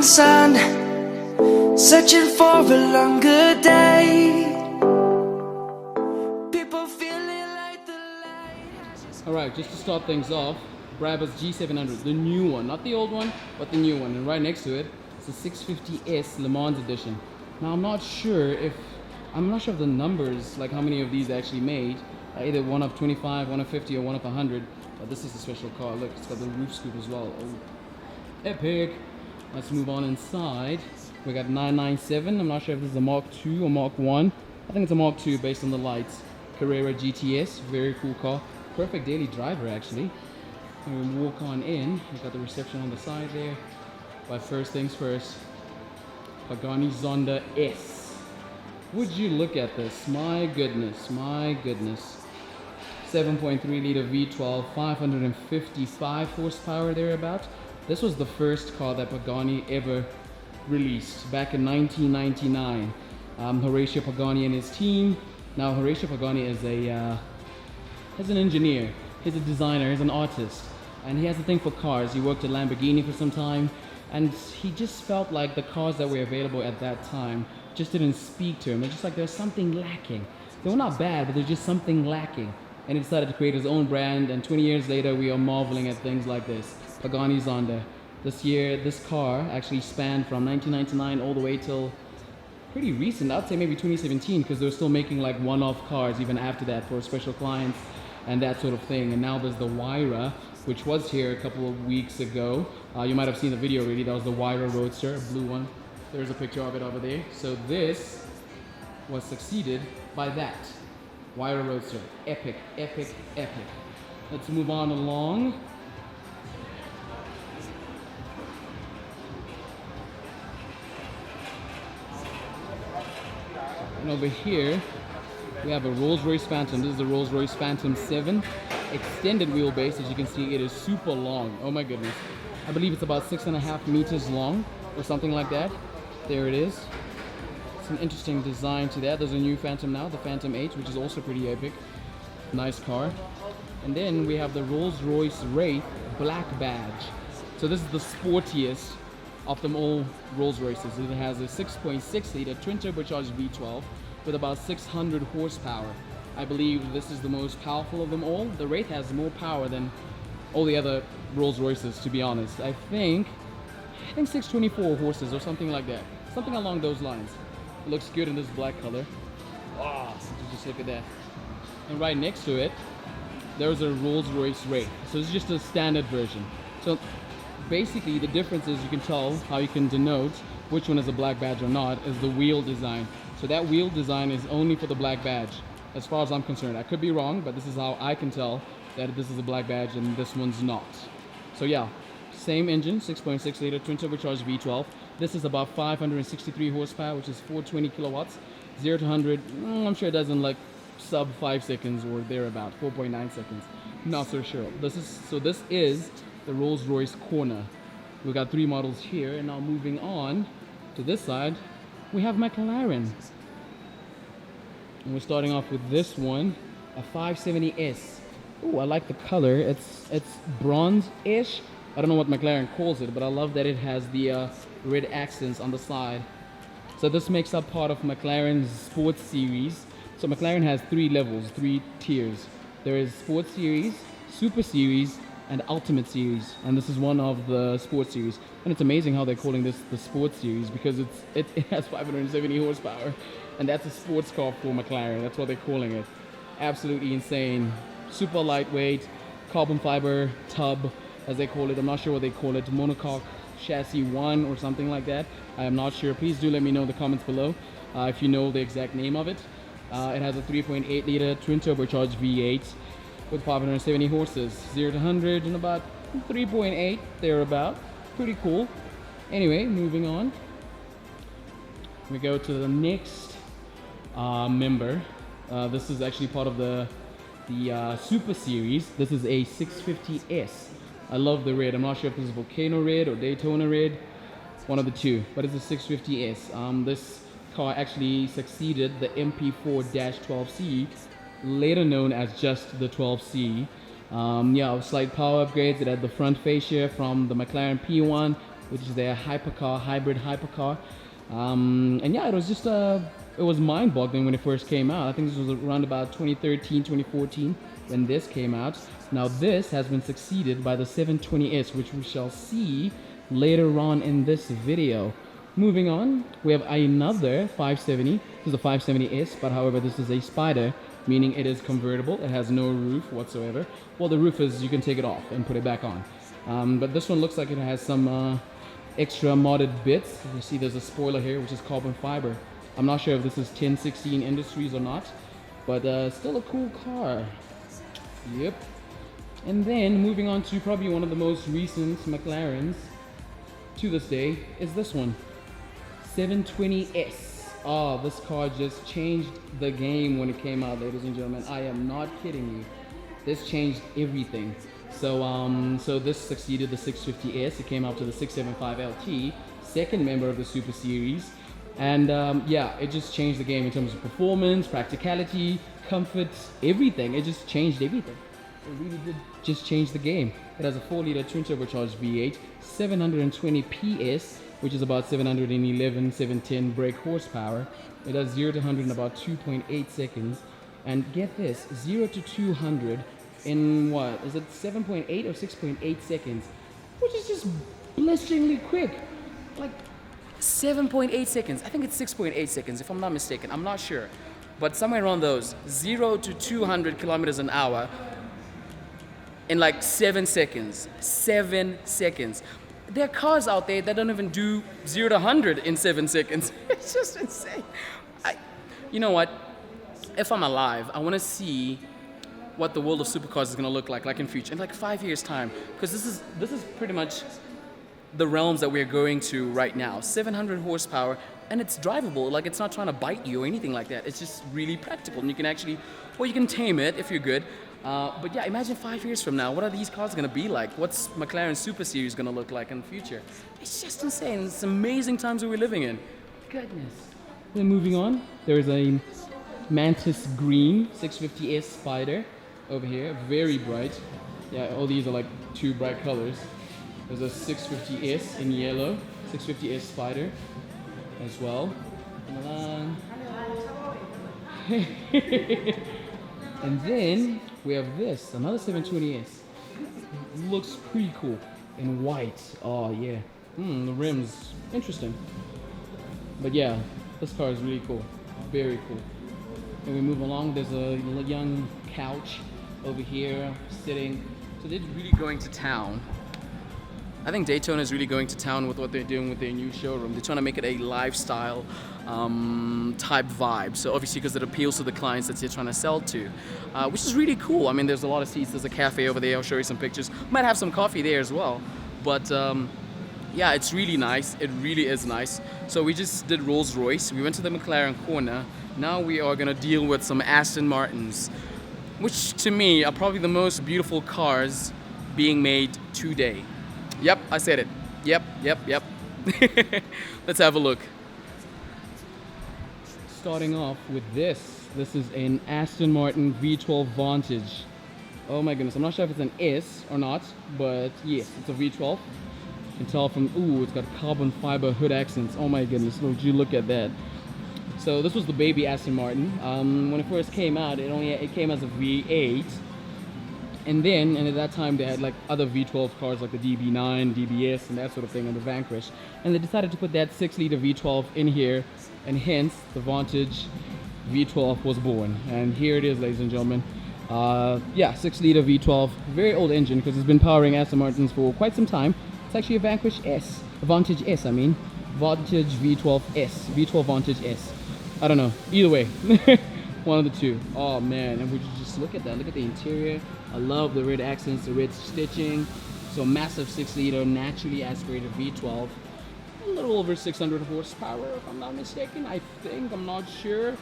morning sun, searching for a longer day. People feeling like the light. Alright, just to start things off, Brabus G700, the new one, not the old one, but the new one. And right next to it, it's the 650S Le Mans edition. Now I'm not sure of the numbers, like how many of these actually made. Either one of 25, one of 50, or one of 100. But this is a special car. Look, it's got the roof scoop as well. Oh, epic. Let's move on inside. We got 997. I'm not sure if this is a Mark II or Mark 1. I think it's a Mark II based on the lights. Carrera GTS, very cool car. Perfect daily driver actually. And we walk on in. We've got the reception on the side there. But first things first, Pagani Zonda S. Would you look at this? My goodness, my goodness. 7.3 liter V12, 555 horsepower thereabout. This was the first car that Pagani ever released back in 1999. Horatio Pagani and his team. Now Horatio Pagani is an engineer, he's a designer, he's an artist, and he has a thing for cars. He worked at Lamborghini for some time, and he just felt like the cars that were available at that time just didn't speak to him. It's just like there's something lacking. They were not bad, but there's just something lacking. And he decided to create his own brand, and 20 years later we are marveling at things like this. Pagani Zonda. This year, this car actually spanned from 1999 all the way till pretty recent. I'd say maybe 2017, because they were still making like one-off cars even after that for special clients and that sort of thing. And now there's the Wyra, which was here a couple of weeks ago. You might have seen the video already. That was the Wyra Roadster, a blue one. There's a picture of it over there. So this was succeeded by that Wyra Roadster. Epic, epic, epic. Let's move on along. And over here, we have a Rolls Royce Phantom. This is the Rolls Royce Phantom 7. Extended wheelbase. As you can see, it is super long. Oh my goodness. I believe it's about 6.5 meters long or something like that. There it is. It's an interesting design to that. There's a new Phantom now, the Phantom 8, which is also pretty epic. Nice car. And then we have the Rolls Royce Wraith Black Badge. So this is the sportiest of them all Rolls Royces. It has a 6.6 liter twin turbocharged V12 with about 600 horsepower. I believe this is the most powerful of them all. The Wraith has more power than all the other Rolls Royces, to be honest. I think 624 horses or something like that. Something along those lines. It looks good in this black color. Wow, just look at that. And right next to it, there's a Rolls Royce Wraith. So it's just a standard version. So basically the difference is, you can tell how you can denote which one is a black badge or not, is the wheel design. So that wheel design is only for the black badge, as far as I'm concerned. I could be wrong, but this is how I can tell that this is a black badge and this one's not. So yeah, same engine, 6.6 liter twin turbocharged V12. This is about 563 horsepower, which is 420 kilowatts. 0 to 100, I'm sure it does in like sub 5 seconds or thereabout, 4.9 seconds. Not so sure. This is the Rolls Royce corner. We've got 3 models here, and now moving on to this side, we have McLaren. And we're starting off with this one, a 570S. Oh, I like the color. It's bronze-ish. I don't know what McLaren calls it, but I love that it has the red accents on the side. So this makes up part of McLaren's Sports Series. So McLaren has 3 levels, 3 tiers. There is Sports Series, Super Series, and Ultimate Series. And this is one of the Sports Series. And it's amazing how they're calling this the Sports Series, because it has 570 horsepower. And that's a sports car for McLaren. That's what they're calling it. Absolutely insane. Super lightweight, carbon fiber tub, as they call it. I'm not sure what they call it. Monocoque chassis 1 or something like that. I am not sure. Please do let me know in the comments below if you know the exact name of it. It has a 3.8 liter twin turbocharged V8 with 570 horses. 0 to 100 in about 3.8 thereabout. Pretty cool. Anyway, moving on. We go to the next member. This is actually part of the Super Series. This is a 650S. I love the red. I'm not sure if this is Volcano red or Daytona red, one of the two, but it's a 650S. This car actually succeeded the MP4-12C, later known as just the 12C. Yeah, slight power upgrades. It had the front fascia from the McLaren P1, which is their hypercar, hybrid hypercar. And yeah, it was mind-boggling when it first came out. I think this was around about 2013, 2014 when this came out. Now this has been succeeded by the 720S, which we shall see later on in this video. Moving on, we have another 570. This is a 570S, but however, this is a Spider, meaning it is convertible. It has no roof whatsoever. Well, the roof is, you can take it off and put it back on. But this one looks like it has some extra modded bits. You see there's a spoiler here, which is carbon fiber. I'm not sure if this is 1016 Industries or not, but still a cool car. Yep. And then moving on to probably one of the most recent McLarens to this day is this one, 720S. Oh, this car just changed the game when it came out, ladies and gentlemen. I am not kidding you. This changed everything. So this succeeded the 650S. It came out to the 675LT, second member of the Super Series. And yeah, it just changed the game in terms of performance, practicality, comfort, everything. It just changed everything. It really did just change the game. It has a 4-liter twin turbocharged V8, 720 PS, which is about 711, 710 brake horsepower. It does 0 to 100 in about 2.8 seconds. And get this, 0 to 200 in what? Is it 7.8 or 6.8 seconds? Which is just blisteringly quick. Like 7.8 seconds. I think it's 6.8 seconds if I'm not mistaken. I'm not sure. But somewhere around those, 0 to 200 kilometers an hour in like 7 seconds. 7 seconds. There are cars out there that don't even do 0 to 100 in 7 seconds. It's just insane. You know what? If I'm alive, I want to see what the world of supercars is going to look like in future, in like 5 years' time. Because this is pretty much the realms that we're going to right now. 700 horsepower, and it's drivable. Like, it's not trying to bite you or anything like that. It's just really practical, and you can actually, well, you can tame it if you're good. But yeah, imagine 5 years from now, what are these cars going to be like? What's McLaren Super Series going to look like in the future? It's just insane. It's amazing times that we're living in. Goodness. Then moving on, there's a Mantis Green 650S Spider over here, very bright. Yeah, all these are like two bright colors. There's a 650S in yellow, 650S Spider as well. And then we have this, another 720S. Looks pretty cool in white. Oh yeah, the rims, interesting. But yeah, this car is really cool, very cool. And we move along, there's a young couch over here sitting. So they're really going to town. I think Daytona is really going to town with what they're doing with their new showroom. They're trying to make it a lifestyle type vibe. So obviously because it appeals to the clients that they're trying to sell to, which is really cool. I mean, there's a lot of seats. There's a cafe over there. I'll show you some pictures. Might have some coffee there as well. But yeah, it's really nice. It really is nice. So we just did Rolls Royce. We went to the McLaren corner. Now we are going to deal with some Aston Martins, which to me are probably the most beautiful cars being made today. Yep, I said it. Yep. Let's have a look. Starting off with this. This is an Aston Martin V12 Vantage. Oh my goodness, I'm not sure if it's an S or not, but yes, it's a V12. You can tell from, ooh, it's got carbon fiber hood accents. Oh my goodness, would you look at that. So this was the baby Aston Martin. When it first came out, it came as a V8. And at that time they had like other V12 cars like the DB9, DBS and that sort of thing, and the Vanquish. And they decided to put that 6-liter V12 in here, and hence the Vantage V12 was born. And here it is, ladies and gentlemen. Yeah, 6-liter V12, very old engine because it's been powering Aston Martins for quite some time. It's actually a Vanquish S, a Vantage S, I mean. Vantage V12 S, V12 Vantage S. I don't know, either way. One of the two. Oh man, and would you just look at that, look at the interior. I love the red accents, the red stitching. So massive 6-liter, naturally aspirated V12. A little over 600 horsepower, if I'm not mistaken, I think, I'm not sure.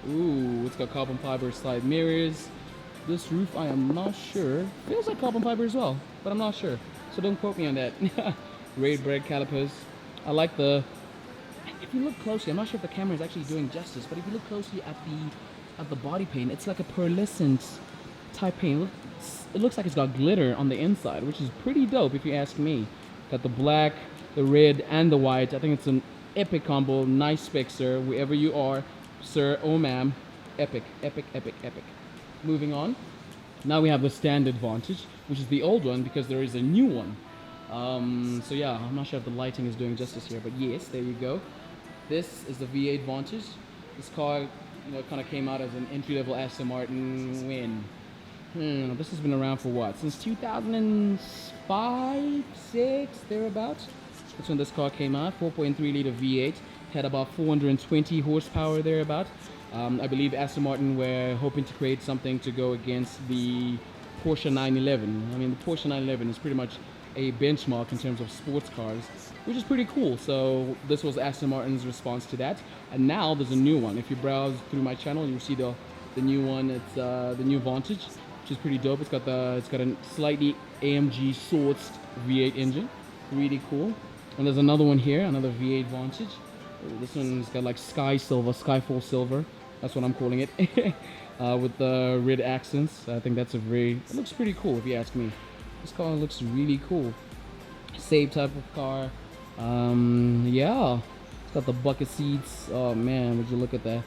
Ooh, it's got carbon fiber side mirrors. This roof, I am not sure. Feels like carbon fiber as well, but I'm not sure. So don't quote me on that. Red brake calipers. I like the, if you look closely, I'm not sure if the camera is actually doing justice, but if you look closely at the body paint, it's like a pearlescent type paint. It looks like it's got glitter on the inside, which is pretty dope if you ask me. Got the black the red and the white. I think it's an epic combo. Nice spec, sir. Wherever you are, sir, oh ma'am. Epic, epic, epic, epic. Moving on. Now we have the standard Vantage, which is the old one because there is a new one. So yeah, I'm not sure if the lighting is doing justice here, but yes, there you go. This is the V8 Vantage. This car, kind of came out as an entry-level Aston Martin when? This has been around for what? Since 2005, 6, thereabouts. That's when this car came out. 4.3 liter V8, had about 420 horsepower thereabout. I believe Aston Martin were hoping to create something to go against the Porsche 911. I mean, the Porsche 911 is pretty much a benchmark in terms of sports cars, which is pretty cool. So this was Aston Martin's response to that. And now there's a new one. If you browse through my channel, you'll see the new one. It's the new Vantage, which is pretty dope. It's got a slightly AMG sourced V8 engine, really cool. And there's another one here, another V8 Vantage. This one's got like Skyfall silver. That's what I'm calling it. With the red accents. I think it looks pretty cool if you ask me. This car looks really cool. Same type of car. Yeah. It's got the bucket seats. Oh man, would you look at that?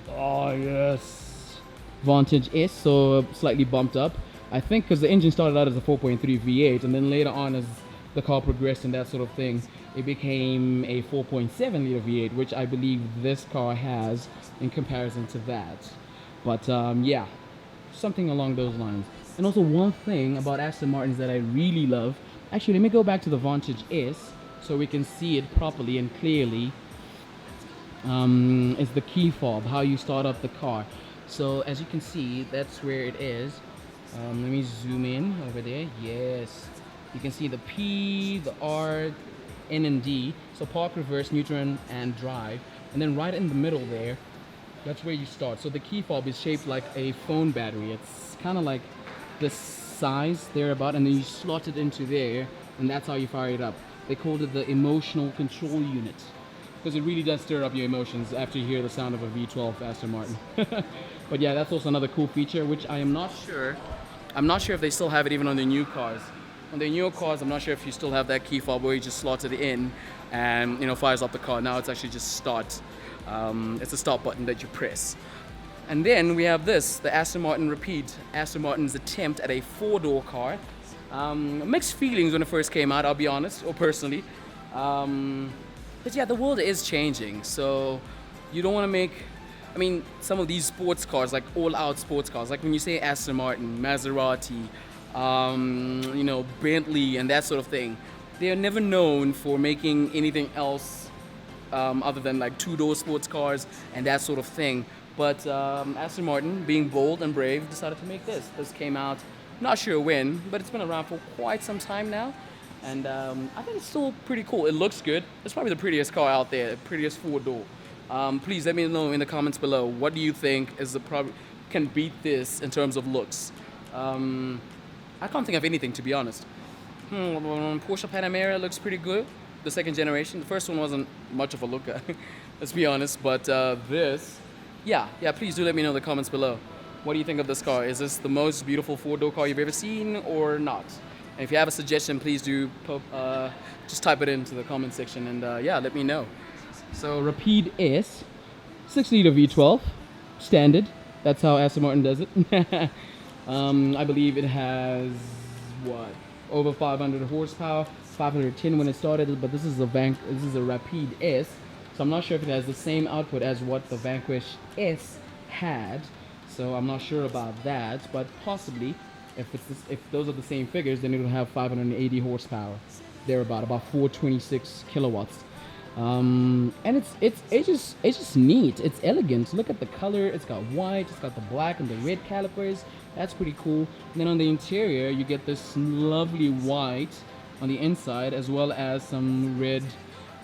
Oh yes. Vantage S, so slightly bumped up. I think because the engine started out as a 4.3 V8 and then later on as the car progressed and that sort of thing, it became a 4.7 liter V8, which I believe this car has in comparison to that. But yeah, something along those lines. And also one thing about Aston Martins that I really love, actually let me go back to the Vantage S so we can see it properly and clearly, is the key fob, how you start up the car. So as you can see, that's where it is. Let me zoom in over there. Yes, you can see the P, the R, N and D. So park, reverse, neutral and drive. And then right in the middle there, that's where you start. So the key fob is shaped like a phone battery. It's kind of like this size thereabout, and then you slot it into there, and that's how you fire it up. They called it the emotional control unit because it really does stir up your emotions after you hear the sound of a V12 Aston Martin. But yeah, that's also another cool feature, which I'm not sure if they still have it even on the new cars. On the newer cars, I'm not sure if you still have that key fob where you just slot it in and fires up the car. Now it's actually just start. It's a start button that you press. And then we have this, the Aston Martin Rapide, Aston Martin's attempt at a 4-door car. Mixed feelings when it first came out, I'll be honest, or personally. But yeah, the world is changing, so you don't want to make, some of these sports cars, like all-out sports cars, like when you say Aston Martin, Maserati, Bentley and that sort of thing, they are never known for making anything else other than like 2-door sports cars and that sort of thing. But Aston Martin, being bold and brave, decided to make this. This came out, not sure when, but it's been around for quite some time now. And I think it's still pretty cool. It looks good. It's probably the prettiest car out there, the prettiest 4-door. Please let me know in the comments below, what do you think is can beat this in terms of looks? I can't think of anything, to be honest. Porsche Panamera looks pretty good. The second generation. The first one wasn't much of a looker, let's be honest. But this, yeah, please do let me know in the comments below. What do you think of this car? Is this the most beautiful 4-door car you've ever seen or not? And if you have a suggestion, please do just type it into the comment section and yeah, let me know. So Rapide S, 6-liter V12, standard. That's how Aston Martin does it. I believe it has, over 500 horsepower, 510 when it started, but this is a Rapide S, so I'm not sure if it has the same output as what the Vanquish S had, so I'm not sure about that, but possibly, if those are the same figures, then it'll have 580 horsepower, about 426 kilowatts. And it's just neat. It's elegant. Look at the color. It's got white. It's got the black and the red calipers. That's pretty cool. And then on the interior, you get this lovely white on the inside, as well as some red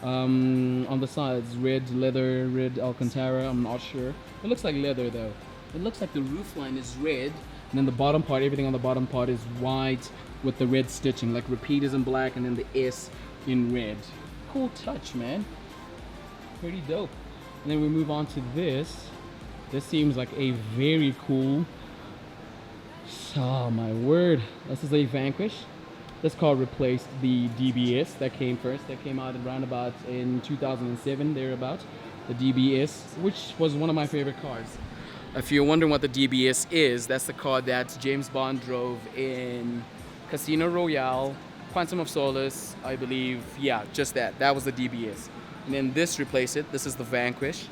on the sides. Red leather, red Alcantara. I'm not sure. It looks like leather though. It looks like the roofline is red, and then the bottom part, everything on the bottom part is white with the red stitching. Like Rapide is in black, and then the S in red. Cool touch, man. Pretty dope. And then we move on to this. This seems like a very cool, oh my word, this is a Vanquish. This car replaced the DBS that came first. That came out around about in 2007, thereabout. The DBS, which was one of my favorite cars. If you're wondering what the DBS is, that's the car that James Bond drove in Casino Royale, Quantum of Solace, I believe. Yeah, just that. That was the DBS. And then this replaced it. This is the Vanquish.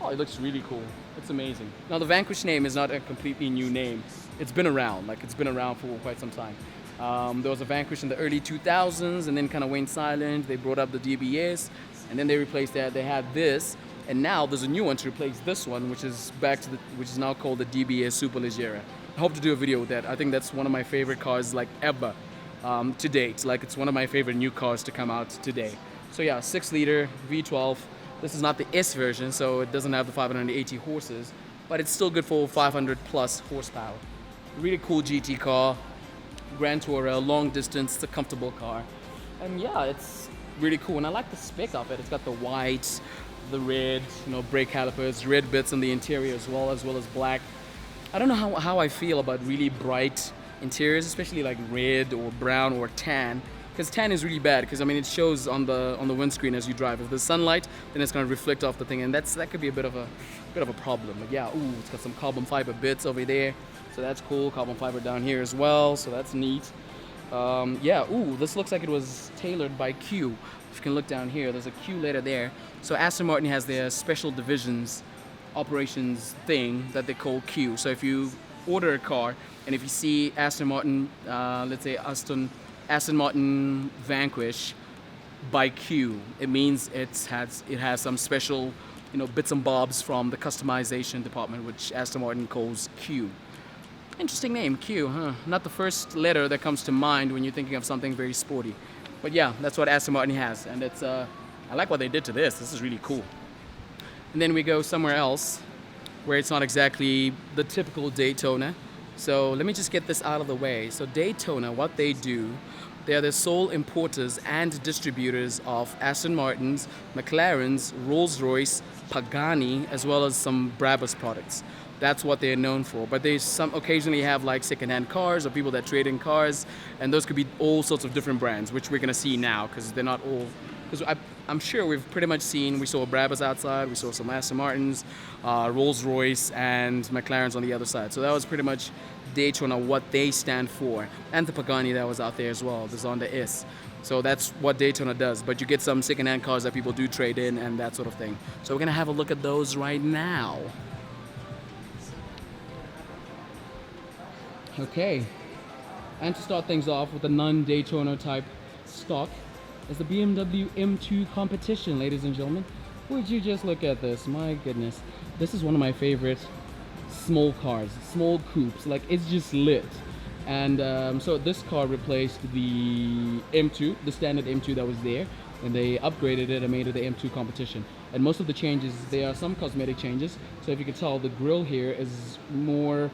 Oh, it looks really cool. It's amazing. Now, the Vanquish name is not a completely new name. It's been around. Like, it's been around for quite some time. There was a Vanquish in the early 2000s and then kind of went silent. They brought up the DBS and then they replaced that. They had this. And now there's a new one to replace this one, which is which is now called the DBS Superleggera. I hope to do a video with that. I think that's one of my favorite cars, like, ever to date. Like, it's one of my favorite new cars to come out today. So yeah, 6-liter V12. This is not the S version, so it doesn't have the 580 horses, but it's still good for 500 plus horsepower. Really cool GT car, Grand Tourer, long distance. It's a comfortable car, and yeah, it's really cool. And I like the spec of it. It's got the white, the red, brake calipers, red bits in the interior as well as black. I don't know how I feel about really bright interiors, especially like red or brown or tan, because tan is really bad, because I mean it shows on the windscreen as you drive. If there's sunlight, then it's going to reflect off the thing, and that could be a bit of a problem. But yeah, ooh, it's got some carbon fiber bits over there, so that's cool. Carbon fiber down here as well, so that's neat. Yeah, ooh, this looks like it was tailored by Q. If you can look down here, there's a Q letter there. So Aston Martin has their special divisions operations thing that they call Q. So if you order a car and if you see Aston Martin, let's say Aston Martin Vanquish by Q, it means it has some special bits and bobs from the customization department, which Aston Martin calls Q. Interesting name, Q, huh? Not the first letter that comes to mind when you're thinking of something very sporty. But yeah, that's what Aston Martin has, and it's I like what they did to this. This is really cool. And then we go somewhere else where it's not exactly the typical Daytona. So let me just get this out of the way. So Daytona, what they do, they are the sole importers and distributors of Aston Martins, McLarens, Rolls Royce, Pagani, as well as some Brabus products. That's what they're known for. But they occasionally have like secondhand cars or people that trade in cars, and those could be all sorts of different brands, which we're gonna see now, because they're not all. Because I'm sure we've pretty much seen. We saw Brabus outside, we saw some Aston Martins, Rolls Royce, and McLarens on the other side. So that was pretty much Daytona, what they stand for, and the Pagani that was out there as well, the Zonda S. So that's what Daytona does. But you get some secondhand cars that people do trade in and that sort of thing. So we're gonna have a look at those right now. Okay, and to start things off with the non-Daytona type stock is the BMW M2 competition, ladies and gentlemen. Would you just look at this? My goodness, this is one of my favorite small cars, small coupes. Like, it's just lit. And so this car replaced the M2, the standard M2 that was there, and they upgraded it and made it the M2 competition. And most of the changes, there are some cosmetic changes. So if you can tell, the grille here is more,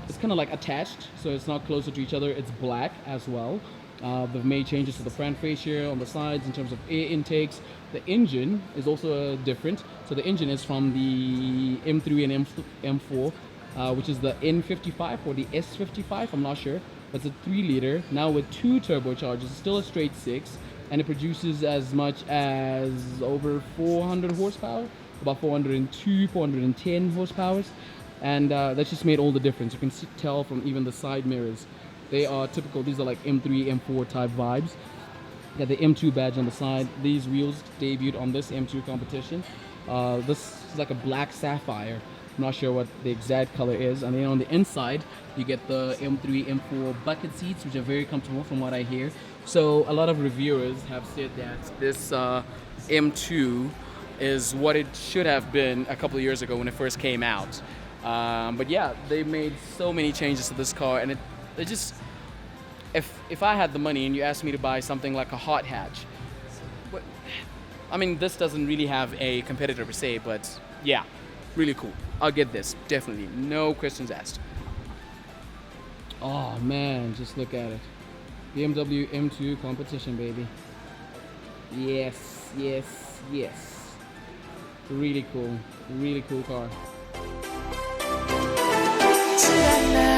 it's kind of like attached, so it's not closer to each other. It's black as well. They've made changes to the front fascia, on the sides, in terms of air intakes. The engine is also different. So the engine is from the M3 and M4, which is the N55 or the S55, I'm not sure. But it's a 3-liter, now with 2 turbochargers. It's still a straight 6, and it produces as much as over 400 horsepower, about 402, 410 horsepower. And that's just made all the difference. You can tell from even the side mirrors. They are typical. These are like M3, M4 type vibes. Got the M2 badge on the side. These wheels debuted on this M2 competition. This is like a black sapphire. I'm not sure what the exact color is. And then on the inside, you get the M3, M4 bucket seats, which are very comfortable from what I hear. So a lot of reviewers have said that this M2 is what it should have been a couple of years ago when it first came out. But yeah, they made so many changes to this car, and it just, if I had the money and you asked me to buy something like a hot hatch, I mean, this doesn't really have a competitor per se, but yeah, really cool. I'll get this, definitely, no questions asked. Oh man, just look at it. BMW M2 competition, baby. Yes, yes, yes. Really cool car. Tonight.